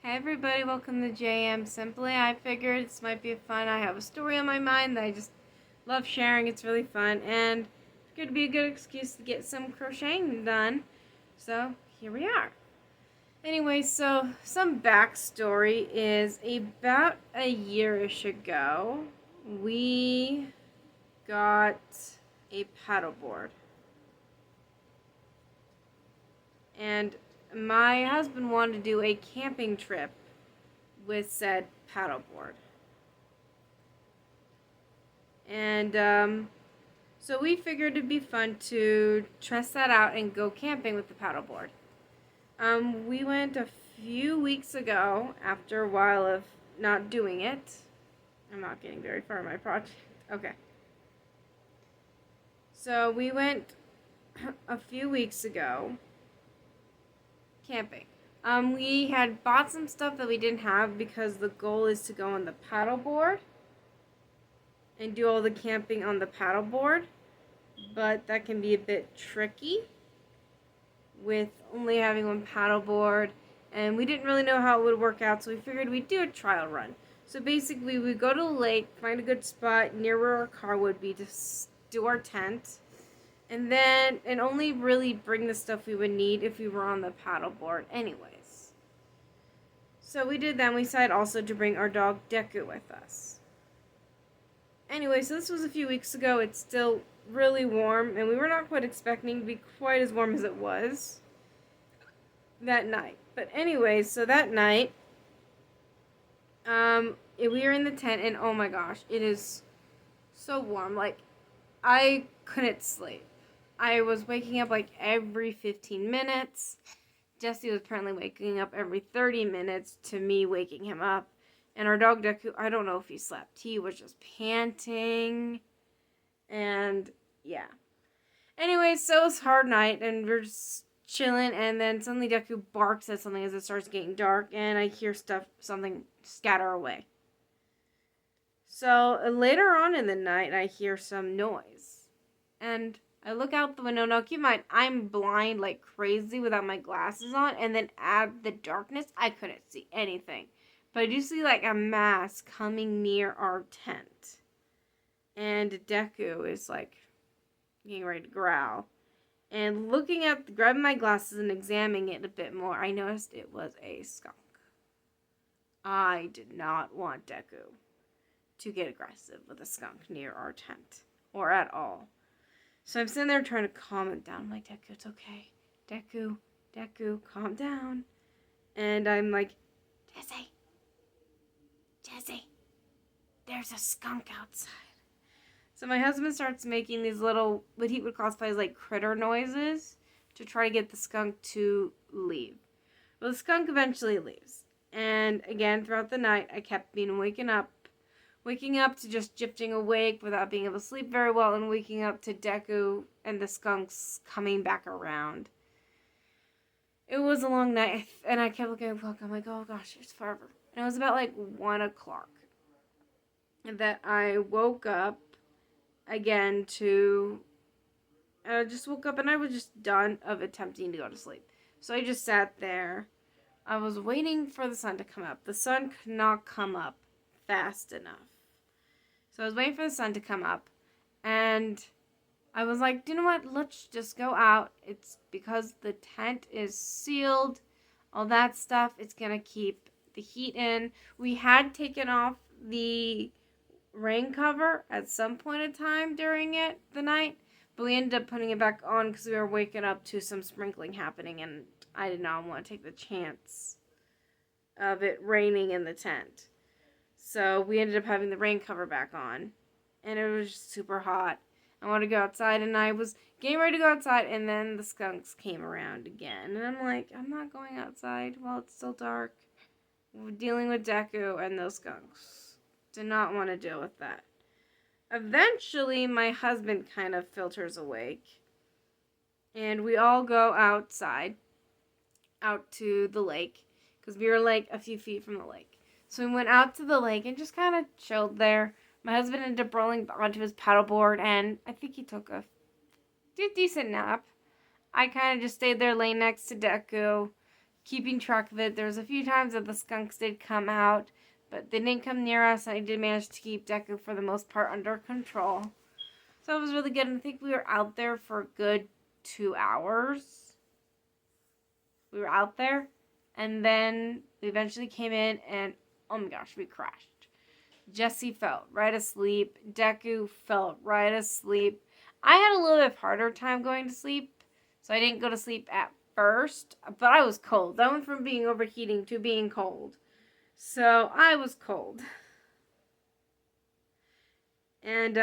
Hey everybody, welcome to JM Simply. I figured this might be fun. I have a story on my mind that I just love sharing. It's really fun and it's going to be a good excuse to get some crocheting done. So here we are. Anyway, so some backstory is about a year-ish ago, we got a paddleboard. And my husband wanted to do a camping trip with said paddleboard. And so we figured it'd be fun to test that out and go camping with the paddleboard. We went a few weeks ago after a while of not doing it. I'm not getting very far in my project. Okay. So we went a few weeks ago camping. We had bought some stuff that we didn't have because the goal is to go on the paddleboard and do all the camping on the paddleboard, but that can be a bit tricky with only having one paddleboard, and we didn't really know how it would work out, so we figured we'd do a trial run. So basically, we go to the lake, find a good spot near where our car would be to do our tent, and only really bring the stuff we would need if we were on the paddleboard anyways. So we did that, and we decided also to bring our dog Deku with us. Anyway, so this was a few weeks ago. It's still really warm, and we were not quite expecting to be quite as warm as it was that night. But anyway, so that night, we were in the tent, and oh my gosh, it is so warm. Like, I couldn't sleep. I was waking up like every 15 minutes. Jesse was apparently waking up every 30 minutes to me waking him up. And our dog Deku, I don't know if he slept. He was just panting. And yeah. Anyway, so it was a hard night, and we're just chilling, and then suddenly Deku barks at something as it starts getting dark, and I hear something scatter away. So later on in the night, I hear some noise. And I look out the window. Now, keep in mind, I'm blind like crazy without my glasses on, and then add the darkness, I couldn't see anything. But I do see like a mass coming near our tent. And Deku is like getting ready to growl. And grabbing my glasses and examining it a bit more, I noticed it was a skunk. I did not want Deku to get aggressive with a skunk near our tent. Or at all. So I'm sitting there trying to calm him down. I'm like, Deku, it's okay. Deku, calm down. And I'm like, Jesse, there's a skunk outside. So my husband starts making these little, what he would classify as like critter noises to try to get the skunk to leave. Well, the skunk eventually leaves. And again, throughout the night, I kept waking up to just drifting awake without being able to sleep very well, and waking up to Deku and the skunks coming back around. It was a long night, and I kept looking at the clock. I'm like, oh gosh, it's forever. And it was about like 1 o'clock that I woke up again just woke up, and I was just done of attempting to go to sleep. So I just sat there. I was waiting for the sun to come up. The sun could not come up fast enough. So I was waiting for the sun to come up, and I was like, you know what, let's just go out. It's because the tent is sealed, all that stuff, it's going to keep the heat in. We had taken off the rain cover at some point in time during the night, but we ended up putting it back on because we were waking up to some sprinkling happening, and I did not want to take the chance of it raining in the tent. So we ended up having the rain cover back on, and it was just super hot. I wanted to go outside, and I was getting ready to go outside, and then the skunks came around again. And I'm like, I'm not going outside while it's still dark. We're dealing with Deku and those skunks. Did not want to deal with that. Eventually, my husband kind of filters awake, and we all go outside, out to the lake, because we were like a few feet from the lake. So we went out to the lake and just kind of chilled there. My husband ended up rolling onto his paddleboard, and I think he took a decent nap. I kind of just stayed there laying next to Deku, keeping track of it. There was a few times that the skunks did come out, but they didn't come near us. I did manage to keep Deku for the most part under control. So it was really good. And I think we were out there for a good 2 hours. We were out there. And then we eventually came in and, oh my gosh, we crashed. Jesse fell right asleep. Deku fell right asleep. I had a little bit harder time going to sleep, so I didn't go to sleep at first, but I was cold. I went from being overheating to being cold. So I was cold. And,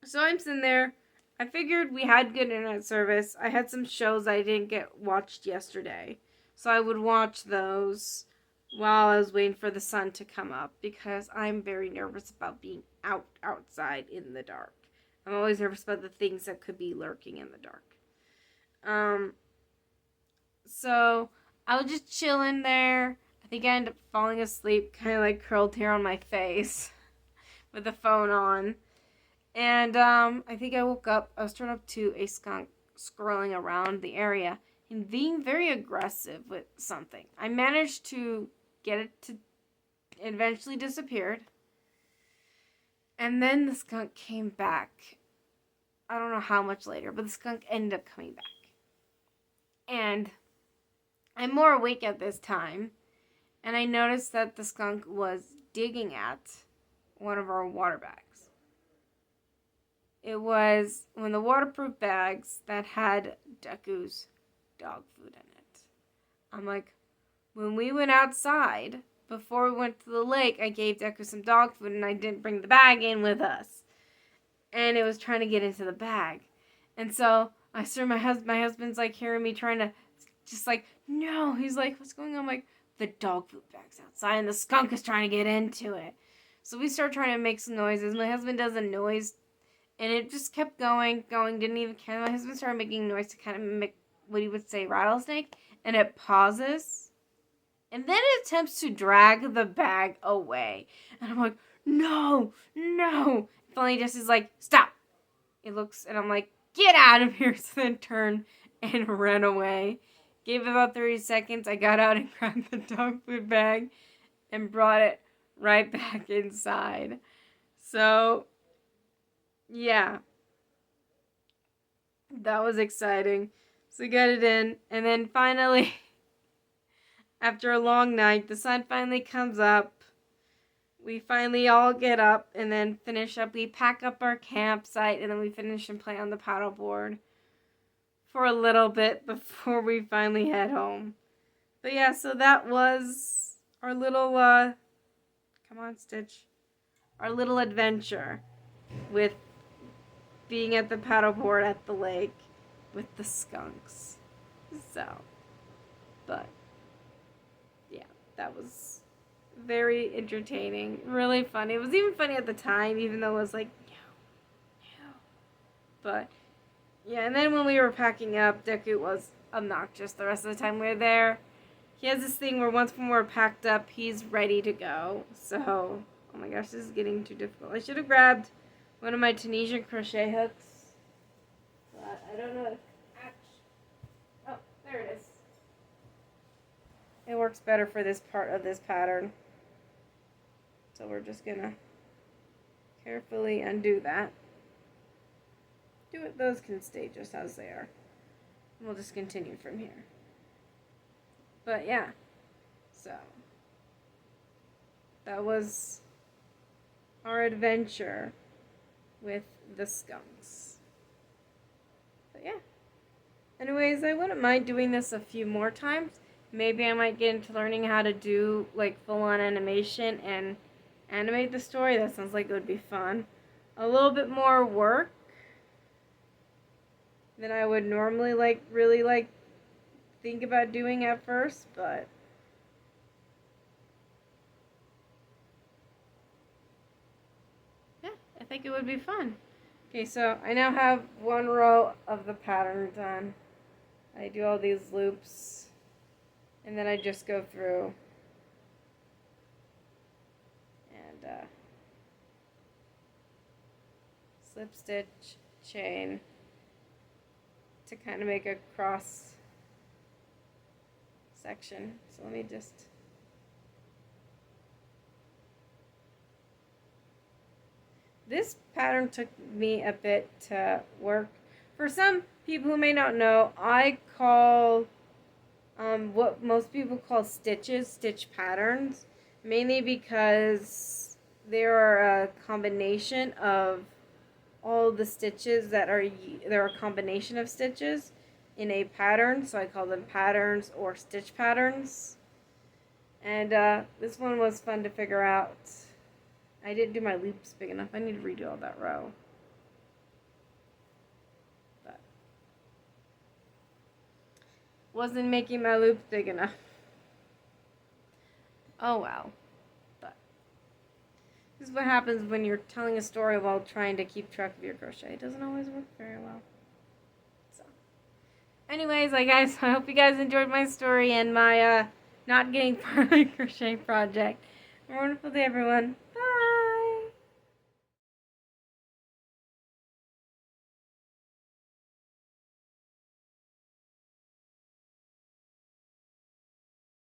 so I'm sitting there. I figured we had good internet service. I had some shows I didn't get watched yesterday. So I would watch those while I was waiting for the sun to come up because I'm very nervous about being outside in the dark. I'm always nervous about the things that could be lurking in the dark. So I was just chilling there. I think I ended up falling asleep, kind of like curled hair on my face with the phone on. And I think I woke up. I was turned up to a skunk scrolling around the area and being very aggressive with something. I managed to get it to eventually disappeared. And then the skunk came back. I don't know how much later, but the skunk ended up coming back. And I'm more awake at this time. And I noticed that the skunk was digging at one of our water bags. It was one of the waterproof bags that had Deku's dog food in it. I'm like, when we went outside, before we went to the lake, I gave Deku some dog food and I didn't bring the bag in with us. And it was trying to get into the bag. And so I saw my husband's like hearing me trying to just like, no. He's like, what's going on? I'm like, the dog food bag's outside and the skunk is trying to get into it. So we start trying to make some noises. My husband does a noise and it just kept going, didn't even care. My husband started making noise to kind of mimic what he would say rattlesnake. And it pauses. And then it attempts to drag the bag away. And I'm like, no. Finally Jesse's like, stop. It looks, and I'm like, get out of here. So then turned and ran away. Gave it about 30 seconds. I got out and grabbed the dog food bag and brought it right back inside. So, yeah. That was exciting. So we got it in. And then finally, after a long night, the sun finally comes up. We finally all get up and then finish up. We pack up our campsite and then we finish and play on the paddleboard for a little bit before we finally head home. But yeah, so that was our little, come on, Stitch. Our little adventure with being at the paddleboard at the lake with the skunks. So, but yeah, that was very entertaining, really funny. It was even funny at the time, even though it was like, no. But yeah, and then when we were packing up, Deku was obnoxious the rest of the time we were there. He has this thing where once when we're packed up, he's ready to go. So, oh my gosh, this is getting too difficult. I should have grabbed one of my Tunisian crochet hooks, but I don't know if, oh, there it is. It works better for this part of this pattern. So we're just gonna carefully undo that. Those can stay just as they are. We'll just continue from here. But yeah, so that was our adventure with the skunks. But yeah. Anyways, I wouldn't mind doing this a few more times. Maybe I might get into learning how to do like full-on animation and animate the story. That sounds like it would be fun. A little bit more work than I would normally really think about doing at first, but yeah, I think it would be fun. Okay, so I now have one row of the pattern done. I do all these loops and then I just go through and slip stitch, chain to kind of make a cross section. So let me just... This pattern took me a bit to work. For some people who may not know, I call what most people call stitches, stitch patterns, mainly because there are a combination of all the stitches there are a combination of stitches in a pattern, so I call them patterns or stitch patterns. And this one was fun to figure out. I didn't do my loops big enough. I need to redo all that row. But wasn't making my loops big enough. Oh well. But this is what happens when you're telling a story while trying to keep track of your crochet. It doesn't always work very well. So, anyways, guys, I hope you guys enjoyed my story and my not getting part of my crochet project. Have a wonderful day, everyone.